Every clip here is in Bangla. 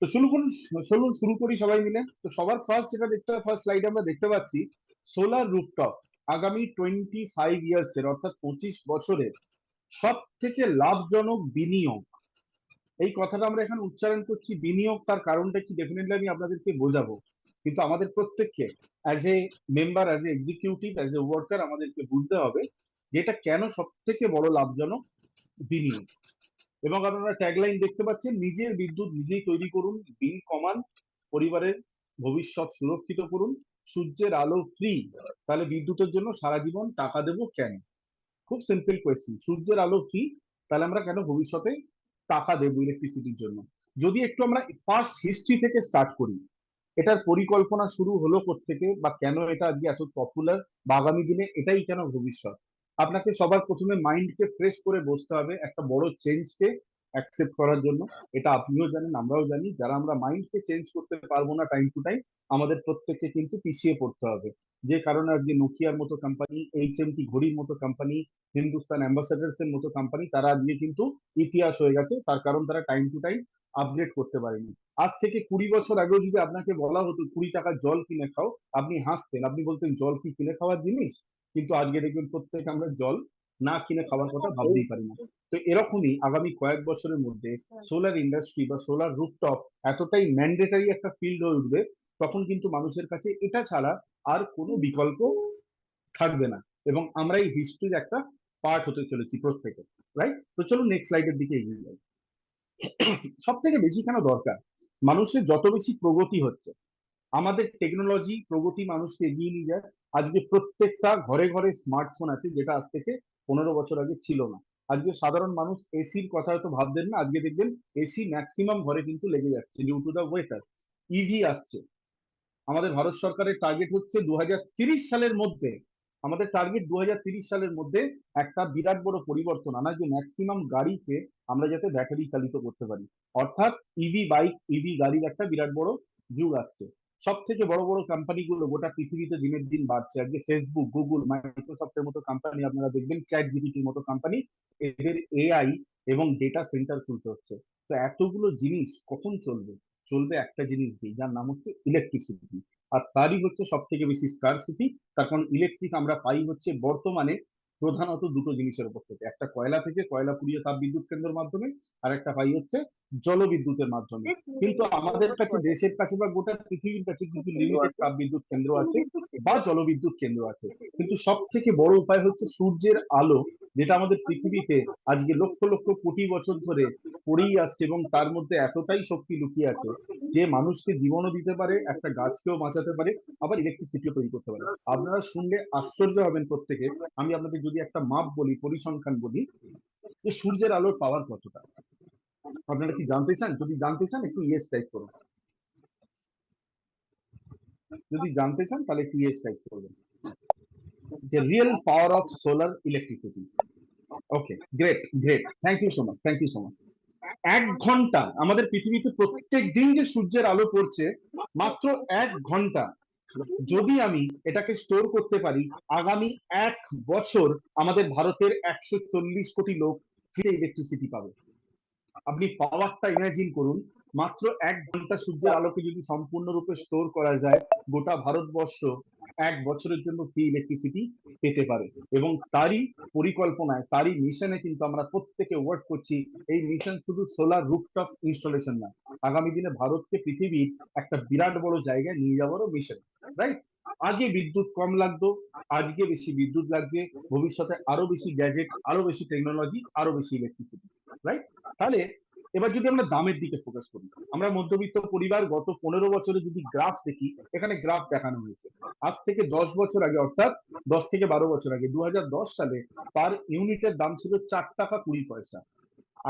তো শুরু করি সবাই মিলে। তো সবার ফার্স্ট স্লাইডে আমরা দেখতে পাচ্ছি সোলার রুফটপ আগামী 25 ইয়ার্স এর অর্থাৎ 25 বছরের সব থেকে লাভজনক বিনিয়োগ। এই কথাটা আমরা এখানে উচ্চারণ করছি বিনিয়োগ, তার কারণটা কি ডেফিনেটলি আমি আপনাদেরকে বোঝাবো। কিন্তু আমাদের প্রত্যেককে as a member, as a executive, as a worker আমাদেরকে বুঝতে হবে যে এটা কেন সব থেকে বড় লাভজনক বিনিয়োগ। এবং আপনারা ট্যাগলাইন দেখতে পাচ্ছেন, নিজের বিদ্যুৎ নিজেই তৈরি করুন, বিল কমান, পরিবারের ভবিষ্যৎ সুরক্ষিত করুন, সূর্যের আলো ফ্রি, তাহলে বিদ্যুতের জন্য সারা জীবন টাকা দেবো কেন? খুব সিম্পল কোয়েশ্চেন, সূর্যের আলো ফ্রি, তাহলে আমরা কেন ভবিষ্যতে টাকা দেবো ইলেকট্রিসিটির জন্য? যদি একটু আমরা পাস্ট হিস্ট্রি থেকে স্টার্ট করি, এটার পরিকল্পনা শুরু হলো থেকে, বা কেন এটা আজকে এত পপুলার, বা আগামী দিনে এটাই কেন ভবিষ্যৎ। আপনাকে সবার প্রথমে মাইন্ডকে ফ্রেশ করে বসতে হবে একটা বড় চেঞ্জকে অ্যাকসেপ্ট করার জন্য। এটা আপনিও জানেন, আমরাও জানি, যারা আমরা মাইন্ডকে চেঞ্জ করতে পারবো না টাইম টু টাইম, আমাদের প্রত্যেককে কিন্তু পিছিয়ে পড়তে হবে। যে কারণে আজকে নোকিয়ার মতো কোম্পানি, এইচএমটি ঘড়ির মতো কোম্পানি, হিন্দুস্তান অ্যাম্বাসাডার্স এর মতো কোম্পানি, তারা আজকে কিন্তু ইতিহাস হয়ে গেছে, তার কারণ তারা টাইম টু টাইম আপগ্রেড করতে পারেনি। আজ থেকে 20 বছর আগেও যদি আপনাকে বলা হতো 20 টাকার জল কিনে খাও, আপনি হাসতেন, আপনি বলতেন জল কি কিনে খাওয়ার জিনিস? কিন্তু আজকে দেখবেন প্রত্যেকে আমরা জল না কিনে খাওয়ার কথা ভাবতেই পারি না। তো এরকমই আগামী কয়েক বছরের মধ্যে সোলার ইন্ডাস্ট্রি বা সোলার রুফটপ এতটাই ম্যান্ডেটারি একটা ফিল্ড হয়ে উঠবে, তখন কিন্তু মানুষের কাছে এটা ছাড়া আর কোনো বিকল্প থাকবে না। এবং আমরা এই হিস্ট্রির একটা পার্ট হতে চলেছি প্রত্যেকে, রাইট? তো চলুন নেক্সট স্লাইডের দিকে এগিয়ে যাই। সব থেকে বেশি কেন দরকার? মানুষের যত বেশি প্রগতি হচ্ছে, আমাদের টেকনোলজি প্রগতি মানুষকে এগিয়ে নিয়ে যায়। আজকে প্রত্যেকটা ঘরে ঘরে স্মার্টফোন আছে, যেটা আজ থেকে 15 বছর আগে ছিল না। আজকে সাধারণ মানুষ এসির কথা হয়তো ভাববেন না, আজকে দেখবেন এসি ম্যাক্সিমাম ঘরে কিন্তু লেগে যাচ্ছে due to the weather. EV আসছে, আমাদের ভারত সরকারের টার্গেট হচ্ছে 2030 সালের মধ্যে, আমাদের টার্গেট 2030 সালের মধ্যে একটা বিরাট বড় পরিবর্তন আনা, যে ম্যাক্সিমাম গাড়িকে আমরা যাতে ব্যাটারি চালিত করতে পারি। অর্থাৎ ইভি বাইক, ইভি গাড়ির একটা বিরাট বড় যুগ আসছে। সব থেকে বড় বড় কোম্পানিগুলো গোটা পৃথিবীতে দিনের দিন বাড়ছে। আজকে ফেসবুক, গুগল, মাইক্রোসফটের মতো কোম্পানি, আপনারা দেখবেন চ্যাট জিপিটির মতো কোম্পানি, এদের এআই এবং ডেটা সেন্টার খুলতে হচ্ছে। তো এতগুলো জিনিস কখন চলবে? চলবে একটা জিনিস দিয়ে, যার নাম হচ্ছে ইলেকট্রিসিটি। আর তারই হচ্ছে সব থেকে বেশি স্কারসিটি। তার কারণ ইলেকট্রিক আমরা পাই হচ্ছে বর্তমানে প্রধানত দুটো জিনিসের উপর থেকে, একটা কয়লা থেকে, কয়লা পুড়িয়ে তাপ বিদ্যুৎ কেন্দ্রের মাধ্যমে, আর একটা পাই হচ্ছে জলবিদ্যুতের মাধ্যমে। কিন্তু আমাদের কাছে, দেশের কাছে বা গোটা পৃথিবীর কাছে কিছু লিমিটেড তাপ বিদ্যুৎ কেন্দ্র আছে বা জলবিদ্যুৎ কেন্দ্র আছে। কিন্তু সব থেকে বড় উপায় হচ্ছে সূর্যের আলো, যেটা আমাদের পৃথিবীতে আজকে লক্ষ লক্ষ কোটি বছর ধরে পড়েই আসছে, এবং তার মধ্যে এতটাই শক্তি লুকিয়ে আছে যে মানুষকে জীবনও দিতে পারে, একটা গাছকেও বাঁচাতে পারে, আবার ইলেকট্রিসিটিও তৈরি করতে পারে। আপনারা শুনলে আশ্চর্য হবেন প্রত্যেকে। আমি আপনাদের যদি একটা মাপ বলি, পরিসংখ্যান বলি, যে সূর্যের আলোর পাওয়ার কতটা, আপনারা কি জানতে চান? যদি জানতে চান একটু ইয়েস টাইপ করুন। যদি জানতে চান তাহলে একটু ইয়েস টাইপ করবেন, যে real power of solar electricity. Okay, great great, thank you so much, thank you so much. 1 ঘন্টা আমাদের পৃথিবীতে প্রত্যেক দিন যে সূর্যের আলো পড়ছে, মাত্র 1 ঘন্টা, যদি আমি এটাকে স্টোর করতে পারি, আগামী 1 বছর আমাদের ভারতের 140 কোটি লোক ফ্রি ইলেকট্রিসিটি পাবে। আপনি পাওয়ারটা ইমাজিন করুন, মাত্র 1 ঘন্টা সূর্যের আলোকে যদি সম্পূর্ণরূপে স্টোর করা যায়, গোটা ভারতবর্ষ 1 বছরের জন্য ফ্রি ইলেকট্রিসিটি পেতে পারে। এবং তারই পরিকল্পনায়, তারই মিশনে কিন্তু আমরা প্রত্যেকে ওয়ার্ক করছি। এই মিশন শুধু সোলার রুফটপ ইনস্টলেশন না, আগামী দিনে ভারতকে পৃথিবীর একটা বিরাট বড় জায়গায় নিয়ে যাওয়ারও মিশন, রাইট? আগে বিদ্যুৎ কম লাগতো, আজকে বেশি বিদ্যুৎ লাগছে, ভবিষ্যতে আরো বেশি গ্যাজেট, আরো বেশি টেকনোলজি, আরো বেশি ইলেকট্রিসিটি, রাইট? তাহলে এবার যদি আমরা দামের দিকে ফোকাস করি, আমরা মধ্যবিত্ত পরিবার, গত 15 বছরে যদি গ্রাফ দেখি, এখানে গ্রাফ দেখানো হয়েছে আজ থেকে 10 বছর আগে, অর্থাৎ 10 থেকে 12 বছর আগে, 2010 সালে পার ইউনিটের দাম ছিল 4 টাকা 20 পয়সা।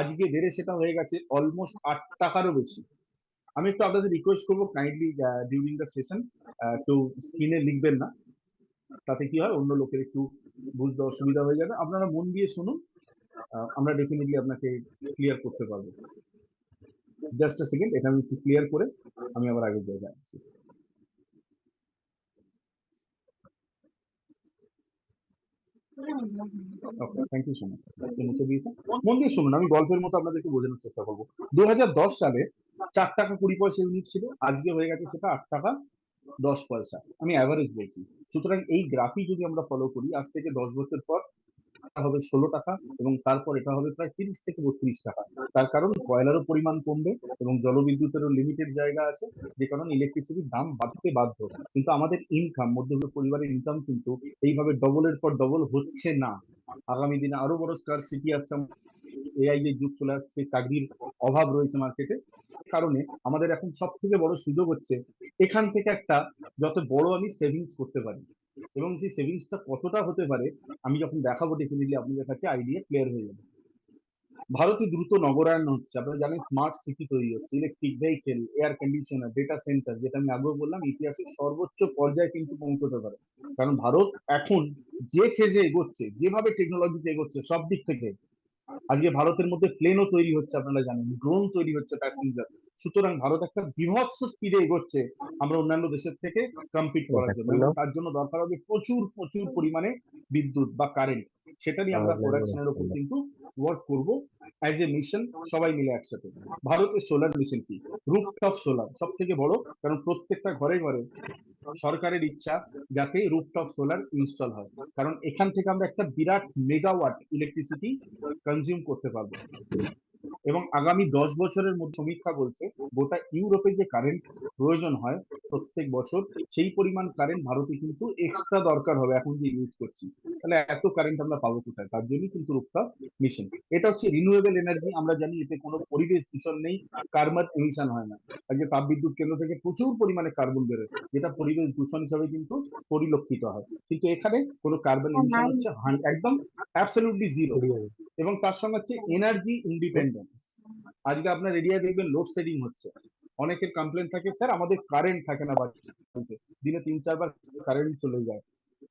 আজকে বেড়ে সেটা হয়ে গেছে অলমোস্ট 8 টাকারও বেশি। আমি একটু আপনাদের রিকোয়েস্ট করবো, কাইন্ডলি ডিউরিং দ্য সেশন একটু স্ক্রিনে লিখবেন না, তাতে কি হয় অন্য লোকের একটু বুঝতে অসুবিধা হয়ে যাবে। আপনারা মন দিয়ে শুনুন, আমরা ডেফিনেটলি আপনাকে ক্লিয়ার করতে পারবো। জাস্ট আ সেকেন্ড, এটা আমি একটু ক্লিয়ার করে আমি আবার আগের জায়গায় আসছি। ওকে, থ্যাংক ইউ সো মাচ। মুছে দিয়েছে। মন দিয়ে শুনুন, আমি গল্পের মতো আপনাদেরকে বোঝানোর চেষ্টা করবো। 2010 সালে 4 টাকা 20 পয়সা ইউনিট ছিল, আজকে হয়ে গেছে সেটা 8 টাকা 10 পয়সা। আমি অ্যাভারেজ বলছি। সুতরাং এই গ্রাফই যদি আমরা ফলো করি, আজ থেকে 10 বছর পর এটা হবে 16 টাকা, এবং তারপর এটা হবে প্রায় 30 থেকে 32 টাকা। তার কারণ কয়লারও পরিমাণ কমবে এবং জলবিদ্যুতেরও লিমিটেড জায়গা আছে, যে কারণে ইলেকট্রিসিটির দাম বাড়তে বাধ্য। কিন্তু আমাদের ইনকাম, মধ্যবিত্ত পরিবারের ইনকাম কিন্তু এইভাবে ডবলের পর ডবল হচ্ছে না। আগামী দিনে আরো বড় স্কারসিটি আসছে, এআই এর যুগ চলে আসছে, চাকরির অভাব রয়েছে মার্কেটে। কারণে আমাদের এখন সব থেকে বড় সুযোগ হচ্ছে এখান থেকে একটা যত বড় আমি সেভিংস করতে পারি, এবং সেই সেভিংসটা কতটা হতে পারে আমি যখন দেখাবো ডেফিনেটলি আপনাদের কাছে আইডিয়া ক্লিয়ার হয়ে যাবে। ভারতে দ্রুত নগরায়ন হচ্ছে, আপনারা জানেন স্মার্ট সিটি তৈরি হচ্ছে, electric vehicle, air conditioner, data centre, যেটা আমি আগেও বললাম ইতিহাসের সর্বোচ্চ পর্যায়ে কিন্তু পৌঁছতে পারে। কারণ ভারত এখন যে ফেজে এগোচ্ছে, যেভাবে টেকনোলজিতে এগোচ্ছে সব দিক থেকে, আজকে ভারতের মধ্যে প্লেনও তৈরি হচ্ছে, আপনারা জানেন ড্রোন তৈরি হচ্ছে প্যাসেঞ্জার। সুতরাং ভারত একটা বিভৎস স্পিডে এগোচ্ছে আমরা অন্যান্য দেশের থেকে কম্পিট করার জন্য, এবং তার জন্য দরকার হবে প্রচুর প্রচুর পরিমাণে বিদ্যুৎ বা কারেন্ট। সেটা নিয়ে আমরা প্রোডাকশনের উপর কিন্তু ওয়ার্ক করব অ্যাজ এ মিশন, সবাই মিলে একসাথে। ভারতের সোলার মিশন কি? রুফটপ সোলার সব থেকে বড়, কারণ প্রত্যেকটা ঘরে ঘরে সরকারের ইচ্ছা যাতে রুফটপ সোলার ইনস্টল হয়, কারণ এখান থেকে আমরা একটা বিরাট মেগাওয়াট ইলেকট্রিসিটি কনজিউম করতে পারবো। এবং আগামী 10 বছরের মধ্যে সমীক্ষা বলছে গোটা ইউরোপে যে কারেন্ট প্রয়োজন হয় প্রত্যেক বছর, সেই পরিমাণ কারেন্ট ভারতে কিন্তু এক্সট্রা দরকার হবে এখন যে ইউজ করছি। তাহলে এত কারেন্ট আমরা পাবো কোথায়? তার জন্যই কিন্তু রূপটপ মিশন। এটা হচ্ছে রিনিউয়েবল এনার্জি, আমরা জানি এতে কোনো পরিবেশ দূষণ নেই, কার্বন এমিশন হয় না। আজকে তাপবিদ্যুৎ কেন্দ্র থেকে প্রচুর পরিমাণে কার্বন বেরোয়, যেটা পরিবেশ দূষণ হিসাবে কিন্তু পরিলক্ষিত হয়। কিন্তু এখানে কোনো কার্বন এমিশন হচ্ছে একদম অ্যাবসলিউটলি জিরো। এবং তার সঙ্গে হচ্ছে এনার্জি ইন্ডিপেন্ডেন্স। আজকে আপনার এরিয়ায় দেখবেন লোডশেডিং হচ্ছে, অনেকের কমপ্লেন থাকে, স্যার আমাদের কারেন্ট থাকে না বাড়িতে, দিনে 3-4 বার কারেন্ট চলে যায়।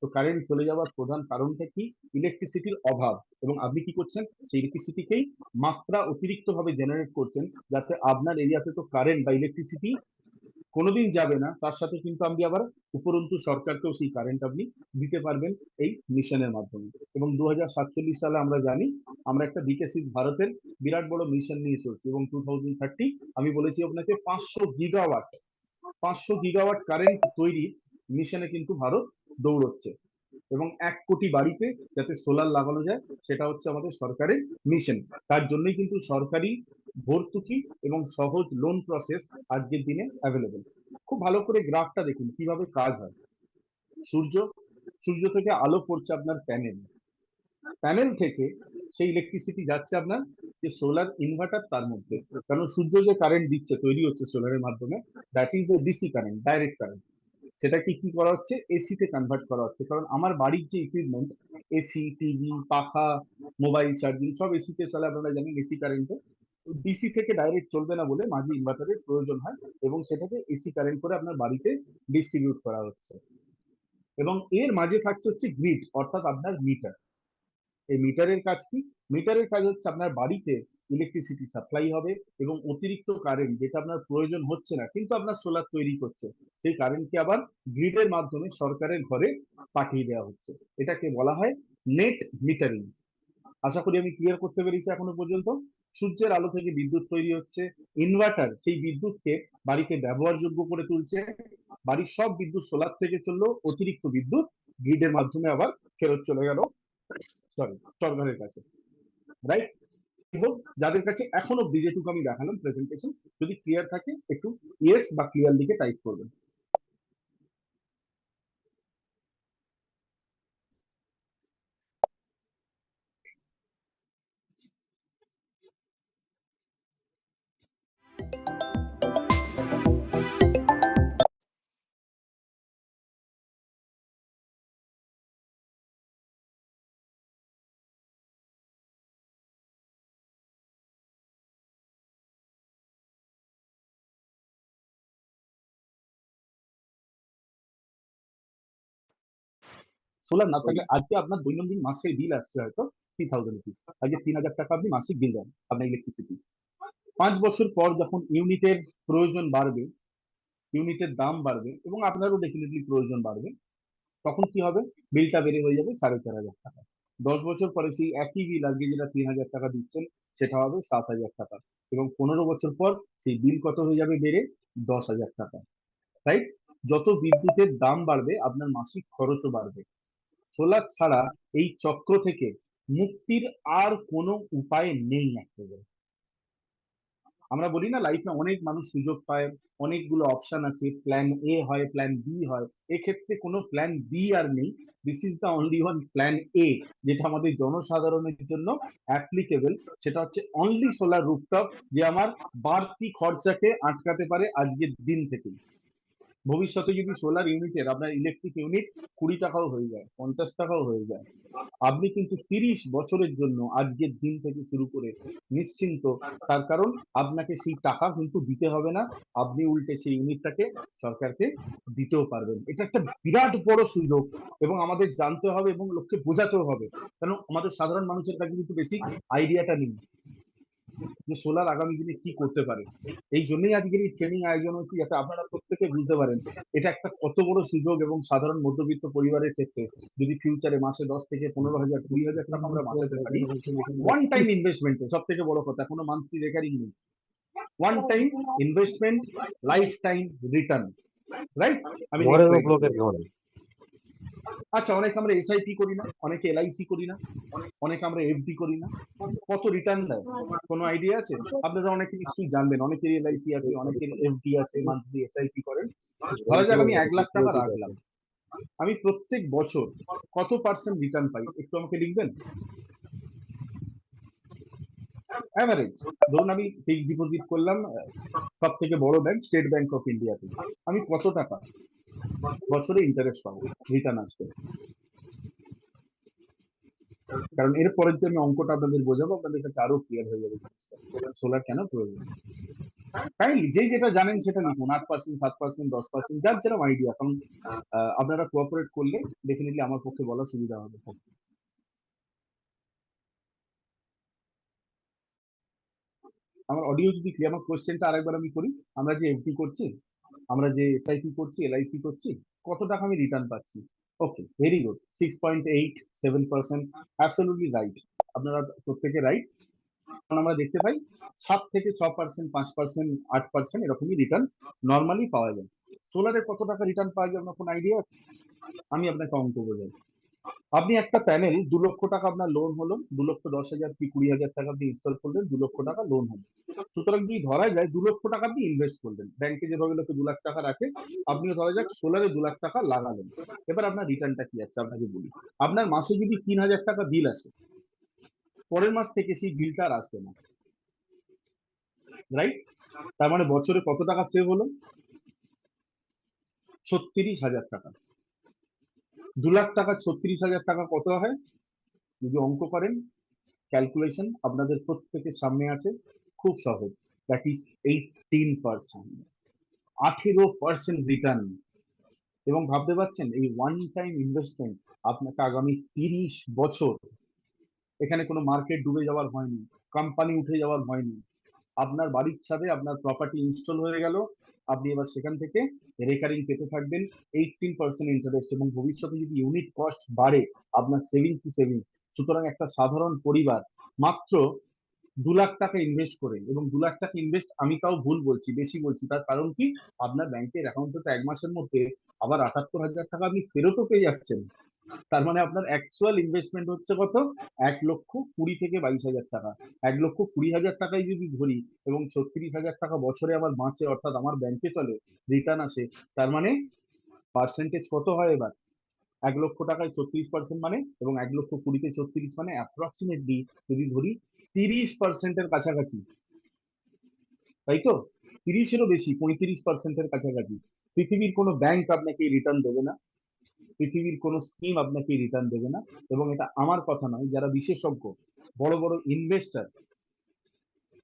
তো কারেন্ট চলে যাওয়ার প্রধান কারণটা কি? ইলেকট্রিসিটির অভাব। এবং আপনি কি করছেন? সেই ইলেকট্রিসিটিকেই মাত্রা অতিরিক্ত ভাবে জেনারেট করছেন, যাতে আপনার এরিয়াতে তো কারেন্ট বা ইলেকট্রিসিটি কোনোদিন যাবে না, তার সাথে কিন্তু আপনি আবার উপরন্তু সরকারকেও সেই কারেন্ট আপনি দিতে পারবেন এই মিশনের মাধ্যমে। এবং 2047 সালে আমরা জানি আমরা একটা বিকশিত ভারতের বিরাট বড় মিশন নিয়ে চলছি, এবং 2030 আমি বলেছি আপনাকে 500 গিগাওয়াট, 500 গিগাওয়াট কারেন্ট তৈরি মিশনে কিন্তু ভারত দৌড়চ্ছে। এবং 1 কোটি বাড়িতে যাতে সোলার লাগানো যায়, সেটা হচ্ছে আমাদের সরকারের মিশন। তার জন্যই কিন্তু সরকারি ভর্তুকি এবং সহজ লোন প্রসেস আজকের দিনে অ্যাভেলেবেল। খুব ভালো করে গ্রাফটা দেখুন কিভাবে কাজ হয়। সূর্য, সূর্য থেকে আলো পড়ছে আপনার প্যানেল, প্যানেল থেকে সেই ইলেকট্রিসিটি যাচ্ছে আপনার যে সোলার ইনভার্টার, তার মধ্যে। কারণ সূর্য যে কারেন্ট দিচ্ছে, তৈরি হচ্ছে সোলারের মাধ্যমে, that is a DC current, direct current. সেটাকে কি করা হচ্ছে? এসি তে কনভার্ট করা হচ্ছে, কারণ আমার বাড়ির যে ইকুইপমেন্ট, এসি, টিভি, পাখা, মোবাইল চার্জিং সব এসি তে চলে, আপনারা জানেন এসি কারেন্টে। ডিসি থেকে ডাইরেক্ট চলবে না বলে মাঝে ইনভার্টারের প্রয়োজন হয়, এবং সেটাকে এসি কারেন্ট করে আপনার বাড়িতে ডিস্ট্রিবিউট করা হচ্ছে। এবং এর মাঝে থাকছে হচ্ছে গ্রিড, অর্থাৎ আপনার মিটার। এই মিটারের কাজ কি? মিটারের কাজ হচ্ছে আপনার বাড়িতে ইলেকট্রিসিটি সাপ্লাই হবে, এবং অতিরিক্ত কারেন্ট যেটা আপনার প্রয়োজন হচ্ছে না কিন্তু আপনার সোলার তৈরি করছে, সেই কারেন্টকে আবার গ্রিডের মাধ্যমে সরকারের ঘরে পাঠিয়ে দেওয়া হচ্ছে। এটাকে বলা হয় নেট মিটারিং। আশা করি আমি ক্লিয়ার করতে পেরেছি এখনো পর্যন্ত। সূর্যের আলো থেকে বিদ্যুৎ তৈরি হচ্ছে, ইনভার্টার সেই বিদ্যুৎকে বাড়িতে ব্যবহারযোগ্য করে তুলছে, বাড়ির সব বিদ্যুৎ সোলার থেকে চললো, অতিরিক্ত বিদ্যুৎ গ্রিডের মাধ্যমে আবার ফেরত চলে গেল সরি সরকারের কাছে, রাইট? হোক, যাদের কাছে এখন অব্দি যেটুকু আমি দেখালাম প্রেজেন্টেশন, যদি ক্লিয়ার থাকে একটু ইয়েস বা ক্লিয়ার লিখে টাইপ করবেন। সোলার না থাকলে আজকে আপনার দৈনন্দিন মাসের বিল আসছে হয়তো 3000 রুপিস, আজকে 3000 টাকা আপনি মাসিক বিল দেন আপনার ইলেকট্রিসিটি। 5 বছর পর যখন ইউনিটের প্রয়োজন বাড়বে, ইউনিটের দাম বাড়বে, এবং আপনারও ডেফিনেটলি প্রয়োজন বাড়বে, তখন কি হবে? বিলটা বেড়ে হয়ে যাবে 4500 টাকা। 10 বছর পরে সেই একই বিল আজকে যেটা 3,000 টাকা দিচ্ছেন সেটা হবে 7,000 টাকা, এবং 15 বছর পর সেই বিল কত হয়ে যাবে বেড়ে 10,000 টাকা। রাইট? যত বিদ্যুতের দাম বাড়বে আপনার মাসিক খরচও বাড়বে। সোলার ছাড়া এই চক্র থেকে মুক্তির আর কোনো উপায় নেই একেবারে। আমরা বলি না লাইফে অনেক মানুষ সুযোগ পায়, অনেকগুলো অপশন আছে, প্ল্যান এ হয়, প্ল্যান বি হয়, এক্ষেত্রে কোনো প্ল্যান বি আর নেই। This is the only one plan এ, যেটা আমাদের জনসাধারণের জন্য অ্যাপ্লিকেবল। সেটা হচ্ছে অনলি সোলার রুফটপ, যে আমার বাড়তি খরচাকে আটকাতে পারে আজকের দিন থেকে। ভবিষ্যতে যদি সোলার ইউনিটের আপনার ইলেকট্রিক ইউনিট 20 টাকাও হয়ে যায়, 50 টাকাও হয়ে যায়, আপনি কিন্তু 30 বছরের জন্য আজকের দিন থেকে শুরু করে নিশ্চিন্ত। তার কারণ আপনাকে সেই টাকা কিন্তু দিতে হবে না, আপনি উল্টে সেই ইউনিটটাকে সরকারকে দিতেও পারবেন। এটা একটা বিরাট বড় সুযোগ, এবং আমাদের জানতে হবে এবং লোককে বোঝাতেও হবে, কারণ আমাদের সাধারণ মানুষের কাছে কিন্তু বেসিক আইডিয়াটা নেই যে সোলার আগামী দিনে কি করতে পারে। এই জন্যই আজকের এই ট্রেনিং আয়োজন হচ্ছে, যাতে আপনারা প্রত্যেকে বুঝতে পারেন এটা একটা কত বড় সুযোগ। এবং সাধারণ মধ্যবিত্ত পরিবারের ক্ষেত্রে যদি ফিউচারে মাসে 10 থেকে 15,000 20,000 টাকা আমরা বাঁচাতে পারি, ওয়ান টাইম ইনভেস্টমেন্টে, সব থেকে বড় কথা, কোনো মান্থলি রেকারিং নেই, one time investment, life time return. Right? আমি নেক্সট স্লাইড। আচ্ছা, অনেকে আমরা এসআইপি করি না, অনেকে এলআইসি করি না, অনেকে আমরা এফডি করি না, কত রিটার্ন দেয় কোনো আইডিয়া আছে? আপনারা অনেকে নিশ্চয়ই জানবেন, অনেকের এলআইসি আছে, অনেকের এফডি আছে, মান্থলি এসআইপি করেন। ধরা যাক আমি 1,00,000 টাকা রাখলাম, আমি প্রত্যেক বছর কত পার্সেন্ট রিটার্ন পাই একটু আমাকে লিখবেন? অ্যাভারেজ ধরুন আমি ফিক্সড ডিপোজিট করলাম সব থেকে বড় ব্যাংক স্টেট ব্যাংক অফ ইন্ডিয়াতে, আমি কত টাকা বছরে ইন্টারেস্ট পাবো, রিটার্ন আসবে? কারণ এর পরের যে আমি অঙ্কটা আপনাদের বোঝাবো, আপনাদের কাছে আরো ক্লিয়ার হয়ে যাবে জিনিসটা সোলার কেন প্রয়োজন। কাইন্ডলি যে যেটা জানেন সেটা লিখুন, 8%, 7%, 10%, যার যেরকম আইডিয়া। কারণ আপনারা কোঅপারেট করলে ডেফিনেটলি আমার পক্ষে বলা সুবিধা হবে। আমার অডিও যদি ক্লিয়ার, আমার কোশ্চেনটা আরেকবার আমি করি। আমরা যে এফডি করছি, আমরা যে এসআইপি করছি, এলআইসি করছি, কত টাকা আমি রিটার্ন পাচ্ছি? ওকে, ভেরি গুড, 6.87%, অ্যাবসলিউটলি রাইট। আপনারা প্রত্যেকে রাইট। কারণ আমরা দেখতে পাই 7 থেকে 6%, 5%, 8% এরকমই রিটার্ন নর্মালি পাওয়া যায়। সোলারে কত টাকা রিটার্ন পাওয়া যায় আপনার কোনো আইডিয়া আছে? আমি আপনাকে অঙ্ক বোঝাই। আপনি একটা প্যানেল 2 লক্ষ টাকা আপনার লোন হলো, 2,10,000 কি 20,000 টাকা আপনি ইনস্টল করলেন, 2 লক্ষ টাকা লোন হলো। সুতরাং যদি ধরা যায় 2 লক্ষ টাকা আপনি ইনভেস্ট করলেন, ব্যাংকে যেভাবে লোকে 2 লাখ টাকা রাখে, আপনিও ধরা যাক সোলারে 2 লাখ টাকা লাগালেন। এবার আপনার রিটার্নটা কি আসছে আপনাকে বলি। আপনার মাসে যদি 3,000 টাকা বিল আসে, পরের মাস থেকে সেই বিলটা আর আসবে না। রাইট? তার মানে বছরে কত টাকা সেভ হলো? 36,000 টাকা। 2 লাখ টাকা 36,000 টাকা কত হয়? যদি অঙ্ক করেন, ক্যালকুলেশন আপনাদের প্রত্যেকের সামনে আছে, খুব সহজ। That is 18%, 18% return. এবং ভাবতে পারছেন এই ওয়ান টাইম ইনভেস্টমেন্ট আপনাকে আগামী 30 বছর, এখানে কোনো মার্কেট ডুবে যাওয়ার ভয় নেই, কোম্পানি উঠে যাওয়ার ভয় নেই, আপনার বাড়ির ছাদে আপনার প্রপার্টি ইনস্টল হয়ে গেল, আপনি এবার সেখান থেকে রেকারিং পেতে থাকবেন 18% ইন্টারেস্ট। এবং ভবিষ্যতে যদি ইউনিট কস্ট বাড়ে, আপনার সেভিংস সেভিংস। সুতরাং একটা সাধারণ পরিবার মাত্র 2 লাখ টাকা ইনভেস্ট করে, এবং 2 লাখ টাকা ইনভেস্ট আমি তাও ভুল বলছি, বেশি বলছি, তার কারণ কি, আপনার ব্যাংকের অ্যাকাউন্টে তো 1 মাসের মধ্যে আবার 78,000 টাকা আপনি ফেরতও পেয়ে যাচ্ছেন। তার মানে আপনার অ্যাকচুয়াল ইনভেস্টমেন্ট হচ্ছে কত? 1,20,000 থেকে 22,000 টাকা। 1,20,000 টাকাই যদি ধরি, এবং 36,000 টাকা বছরে আমার বাঁচে, অর্থাৎ আমার ব্যাংকে চলে, রিটার্ন আসে, তার মানে পার্সেন্টেজ কত হয় এবার? 1 লক্ষ টাকায় 36% মানে, এবং 1,20,000-তে 36 মানে অ্যাপ্রক্সিমেটলি যদি ধরি 30%-এর কাছাকাছি, তাই তো? 30-এরও বেশি, 35%-এর কাছাকাছি। পৃথিবীর কোনো ব্যাংক আপনাকে রিটার্ন দেবে না, পৃথিবীর কোনো স্কিম আপনাকে রিটার্ন দেবে না। এবং এটা আমার কথা নয়, যারা বিশেষজ্ঞ, বড় বড় ইনভেস্টর,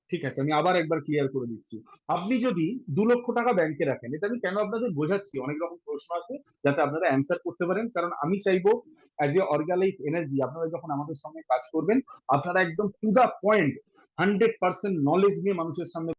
ঠিক আছে, আমি আবার একবার ক্লিয়ার করে দিচ্ছি। আপনি যদি 2 লক্ষ টাকা ব্যাংকে রাখেন, এটা আমি কেন আপনাদের বোঝাচ্ছি, অনেক রকম প্রশ্ন আছে যাতে আপনারা অ্যান্সার করতে পারেন। কারণ আমি চাইবো অ্যাজ এ অর্গানাইজ এনার্জি, আপনারা যখন আমাদের সঙ্গে কাজ করবেন, আপনারা একদম টু দা পয়েন্ট 100% নলেজ নিয়ে মানুষের সামনে